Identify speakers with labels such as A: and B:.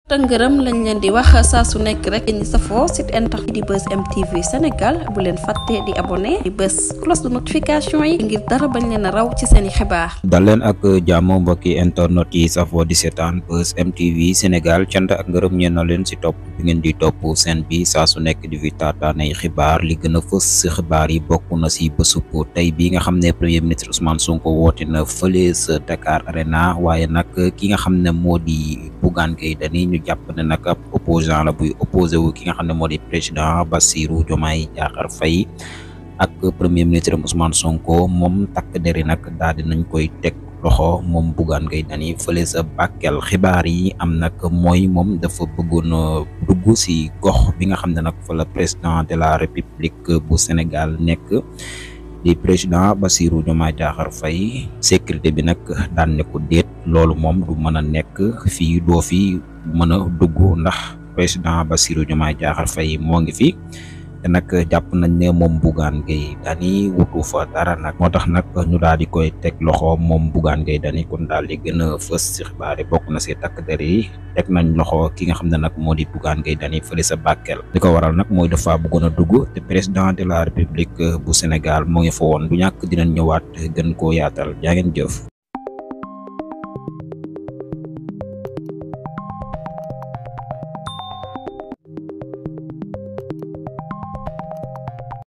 A: tëngërëm lañ leen di wax saa su nekk rek ñi safoo site internet di Buzz M TV Sénégal bu leen fàtte di abonné di bës cloche de notification yi ngir dara bañ leen a raw ci seeni xibaar.
B: dal leen ak jàmm mbokki internet yi safoo di seetaan Buzz M TV Sénégal cant ak ngërëm ñeen na leen si topp bi ngeen di topp seen bi saa su nekk di fi taataanay xibaar li gën a fës si xibaar yi bokk na si bésub tey bi nga xam ne premier ministre Ousmane Sonko woote na fële sa Dakar Arena waaye nag ki nga xam ne moo di Bougane Gueye Dany ñu jàpp ne nag ab opposant la buy opposé wu ki nga xam ne moo di président Bassirou Diomaye Diakhar Faye ak premier ministre Ousmane Sonko moom takk deri nag daal di nañ koy teg loxo moom Bougane Gueye Dany fële sa Bakel. Xibaar yi am nag mooy moom dafa bëggoon dugg si gox bi nga xam ne nag fa la président de la république bu Sénégal nekk di président Bassirou Diomaye Diakhar Faye. Sécurité bi nag daan ne ko déet loolu moom du mën a nekk fii doo fi mën a dugg ndax président Bassirou Diomaye Diakhar Faye moo ngi fi te nag jàpp nañ ne moom Bougane Gueye Dany wutu fa dara nag moo tax nag ñu daal di koy teg loxo moom Bougane Gueye Dany kon daal di gën a fës ci xibaar yi bokk na si takk der yi teg nañ loxo ki nga xam ne nag moo di Bougane Gueye Dany fële sa Bakel. Li ko waral nag mooy dafa bëggoon a dugg te président de la république bu Sénégal moo ngi fa woon bu ñàkk dinañ ñëwaat gën koo yaatal jaa ngeen jëf.